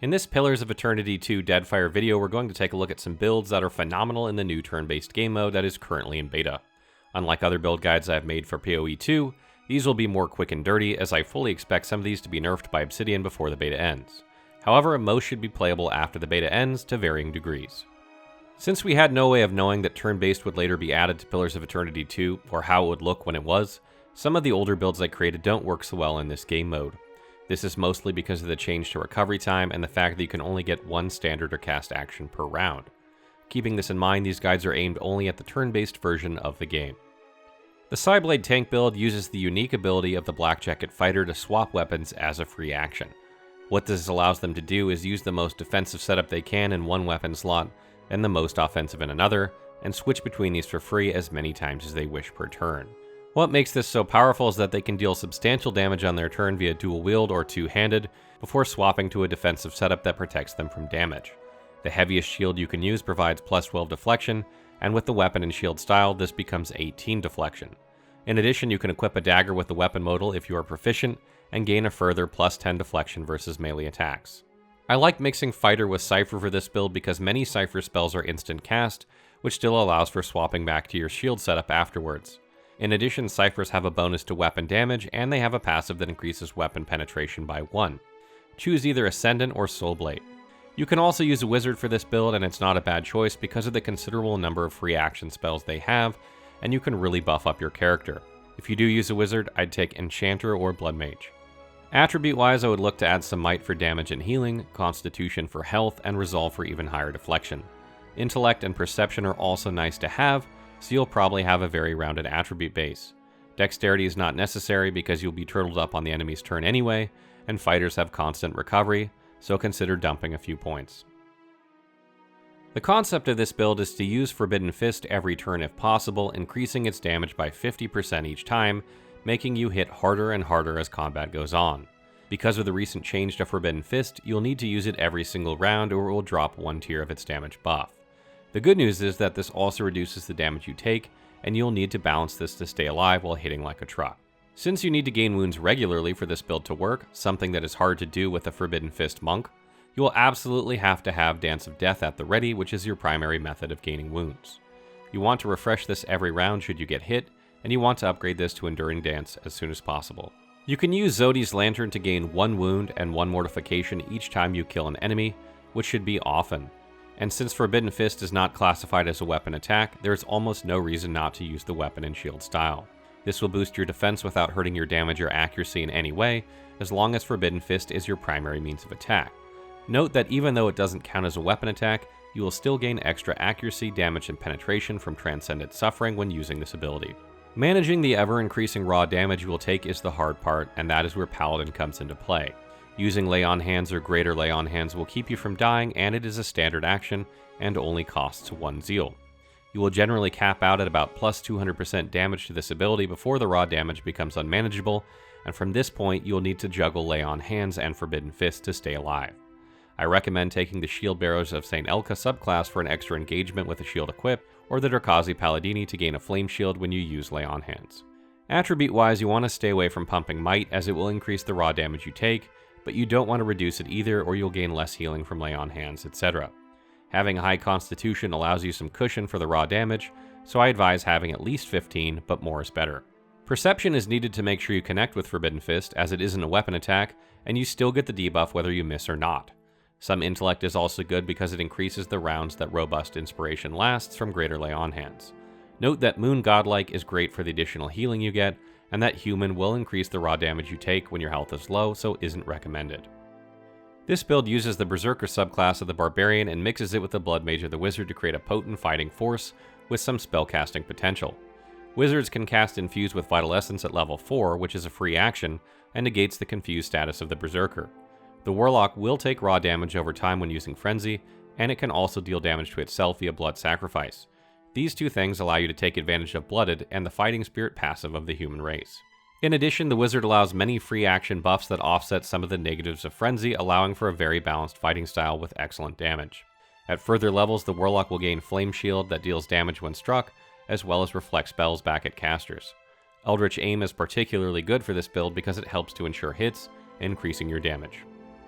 In this Pillars of Eternity 2 Deadfire video, we're going to take a look at some builds that are phenomenal in the new turn-based game mode that is currently in beta. Unlike other build guides I've made for PoE 2, these will be more quick and dirty, as I fully expect some of these to be nerfed by Obsidian before the beta ends. However, most should be playable after the beta ends to varying degrees. Since we had no way of knowing that turn-based would later be added to Pillars of Eternity 2, or how it would look when it was, some of the older builds I created don't work so well in this game mode. This is mostly because of the change to recovery time and the fact that you can only get one standard or cast action per round. Keeping this in mind, these guides are aimed only at the turn-based version of the game. The PSYBLADE tank build uses the unique ability of the Black Jacket fighter to swap weapons as a free action. What this allows them to do is use the most defensive setup they can in one weapon slot and the most offensive in another, and switch between these for free as many times as they wish per turn. What makes this so powerful is that they can deal substantial damage on their turn via dual wield or two-handed, before swapping to a defensive setup that protects them from damage. The heaviest shield you can use provides plus 12 deflection, and with the weapon and shield style, this becomes 18 deflection. In addition, you can equip a dagger with the weapon modal if you are proficient, and gain a further plus 10 deflection versus melee attacks. I like mixing Fighter with Cypher for this build because many Cypher spells are instant cast, which still allows for swapping back to your shield setup afterwards. In addition, Cyphers have a bonus to weapon damage, and they have a passive that increases weapon penetration by 1. Choose either Ascendant or Soulblade. You can also use a Wizard for this build, and it's not a bad choice because of the considerable number of free action spells they have, and you can really buff up your character. If you do use a Wizard, I'd take Enchanter or Blood Mage. Attribute-wise, I would look to add some Might for damage and healing, Constitution for health, and Resolve for even higher deflection. Intellect and Perception are also nice to have, so you'll probably have a very rounded attribute base. Dexterity is not necessary because you'll be turtled up on the enemy's turn anyway, and fighters have constant recovery, so consider dumping a few points. The concept of this build is to use Forbidden Fist every turn if possible, increasing its damage by 50% each time, making you hit harder and harder as combat goes on. Because of the recent change to Forbidden Fist, you'll need to use it every single round or it will drop one tier of its damage buff. The good news is that this also reduces the damage you take, and you'll need to balance this to stay alive while hitting like a truck. Since you need to gain wounds regularly for this build to work, something that is hard to do with a Forbidden Fist monk, you will absolutely have to have Dance of Death at the ready, which is your primary method of gaining wounds. You want to refresh this every round should you get hit, and you want to upgrade this to Enduring Dance as soon as possible. You can use Zodi's Lantern to gain 1 wound and 1 mortification each time you kill an enemy, which should be often. And since Forbidden Fist is not classified as a weapon attack, there is almost no reason not to use the weapon and shield style. This will boost your defense without hurting your damage or accuracy in any way, as long as Forbidden Fist is your primary means of attack. Note that even though it doesn't count as a weapon attack, you will still gain extra accuracy, damage, and penetration from Transcendent Suffering when using this ability. Managing the ever-increasing raw damage you will take is the hard part, and that is where Paladin comes into play. Using Lay on Hands or Greater Lay on Hands will keep you from dying, and it is a standard action and only costs 1 zeal. You will generally cap out at about plus 200% damage to this ability before the raw damage becomes unmanageable, and from this point you will need to juggle Lay on Hands and Forbidden Fist to stay alive. I recommend taking the Shield Bearers of St. Elka subclass for an extra engagement with a shield equip, or the Dracazi Palladini to gain a flame shield when you use Lay on Hands. Attribute-wise, you want to stay away from pumping Might as it will increase the raw damage you take, but you don't want to reduce it either or you'll gain less healing from Lay on Hands, etc. Having high Constitution allows you some cushion for the raw damage, so I advise having at least 15, but more is better. Perception is needed to make sure you connect with Forbidden Fist, as it isn't a weapon attack, and you still get the debuff whether you miss or not. Some Intellect is also good because it increases the rounds that Robust Inspiration lasts from Greater Lay on Hands. Note that Moon Godlike is great for the additional healing you get, and that Human will increase the raw damage you take when your health is low, so isn't recommended. This build uses the Berserker subclass of the Barbarian and mixes it with the Blood Mage of the Wizard to create a potent fighting force with some spellcasting potential. Wizards can cast Infuse with Vital Essence at level 4, which is a free action, and negates the confused status of the Berserker. The Warlock will take raw damage over time when using Frenzy, and it can also deal damage to itself via Blood Sacrifice. These two things allow you to take advantage of Blooded and the Fighting Spirit passive of the human race. In addition, the Wizard allows many free action buffs that offset some of the negatives of Frenzy, allowing for a very balanced fighting style with excellent damage. At further levels, the Warlock will gain Flame Shield that deals damage when struck, as well as reflect spells back at casters. Eldritch Aim is particularly good for this build because it helps to ensure hits, increasing your damage.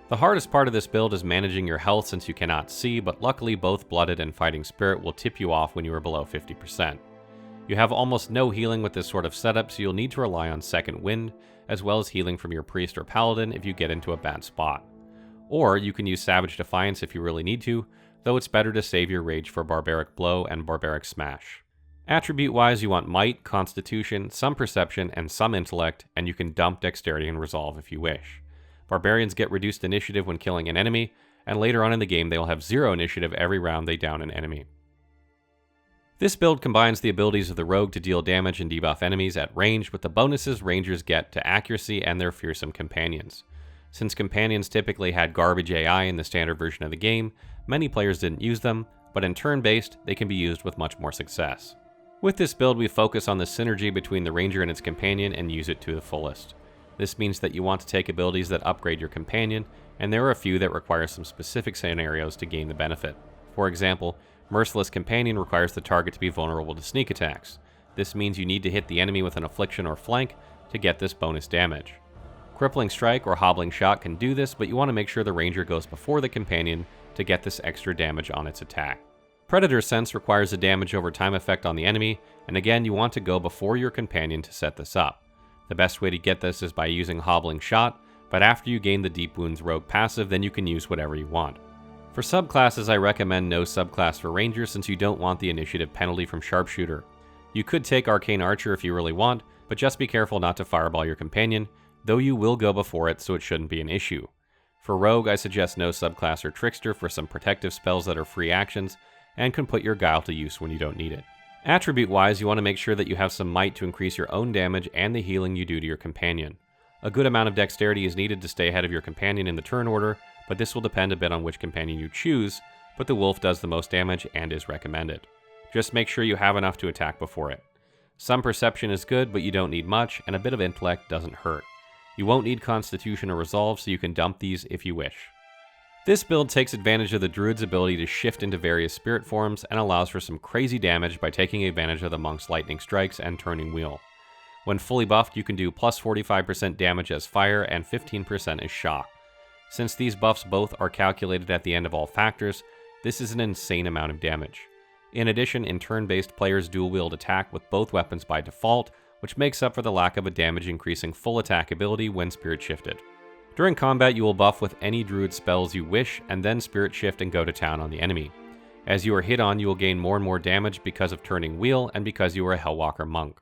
The hardest part of this build is managing your health since you cannot see, but luckily both Blooded and Fighting Spirit will tip you off when you are below 50%. You have almost no healing with this sort of setup, so you'll need to rely on Second Wind, as well as healing from your Priest or Paladin if you get into a bad spot. Or you can use Savage Defiance if you really need to, though it's better to save your rage for Barbaric Blow and Barbaric Smash. Attribute-wise, you want Might, Constitution, some Perception, and some Intellect, and you can dump Dexterity and Resolve if you wish. Barbarians get reduced initiative when killing an enemy, and later on in the game they will have 0 initiative every round they down an enemy. This build combines the abilities of the Rogue to deal damage and debuff enemies at range with the bonuses Rangers get to accuracy and their fearsome companions. Since companions typically had garbage AI in the standard version of the game, many players didn't use them, but in turn-based, they can be used with much more success. With this build, we focus on the synergy between the Ranger and its companion and use it to the fullest. This means that you want to take abilities that upgrade your companion, and there are a few that require some specific scenarios to gain the benefit. For example, Merciless Companion requires the target to be vulnerable to sneak attacks. This means you need to hit the enemy with an affliction or flank to get this bonus damage. Crippling Strike or Hobbling Shot can do this, but you want to make sure the Ranger goes before the companion to get this extra damage on its attack. Predator Sense requires a damage over time effect on the enemy, and again you want to go before your companion to set this up. The best way to get this is by using Hobbling Shot, but after you gain the Deep Wounds Rogue passive, then you can use whatever you want. For subclasses, I recommend no subclass for Ranger since you don't want the initiative penalty from Sharpshooter. You could take Arcane Archer if you really want, but just be careful not to fireball your companion, though you will go before it so it shouldn't be an issue. For Rogue, I suggest no subclass or Trickster for some protective spells that are free actions, and can put your Guile to use when you don't need it. Attribute-wise, you want to make sure that you have some Might to increase your own damage and the healing you do to your companion. A good amount of Dexterity is needed to stay ahead of your companion in the turn order, but this will depend a bit on which companion you choose, but the Wolf does the most damage and is recommended. Just make sure you have enough to attack before it. Some Perception is good, but you don't need much, and a bit of Intellect doesn't hurt. You won't need Constitution or Resolve, so you can dump these if you wish. This build takes advantage of the Druid's ability to shift into various spirit forms and allows for some crazy damage by taking advantage of the Monk's Lightning Strikes and Turning Wheel. When fully buffed, you can do plus 45% damage as fire and 15% as shock. Since these buffs both are calculated at the end of all factors, this is an insane amount of damage. In addition, in turn-based, players dual-wield attack with both weapons by default, which makes up for the lack of a damage-increasing full attack ability when spirit shifted. During combat, you will buff with any druid spells you wish, and then spirit shift and go to town on the enemy. As you are hit on, you will gain more and more damage because of Turning Wheel and because you are a Hellwalker monk.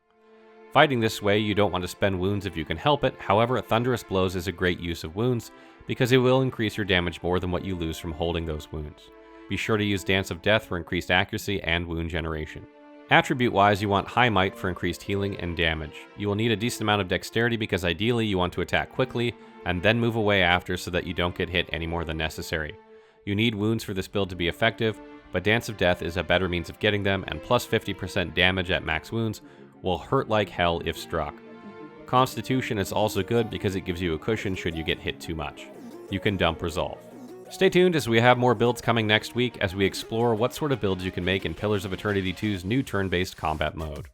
Fighting this way, you don't want to spend wounds if you can help it, however, Thunderous Blows is a great use of wounds, because it will increase your damage more than what you lose from holding those wounds. Be sure to use Dance of Death for increased accuracy and wound generation. Attribute-wise, you want High Might for increased healing and damage. You will need a decent amount of Dexterity because ideally you want to attack quickly, and then move away after so that you don't get hit any more than necessary. You need wounds for this build to be effective, but Dance of Death is a better means of getting them, and plus 50% damage at max wounds will hurt like hell if struck. Constitution is also good because it gives you a cushion should you get hit too much. You can dump Resolve. Stay tuned as we have more builds coming next week as we explore what sort of builds you can make in Pillars of Eternity 2's new turn-based combat mode.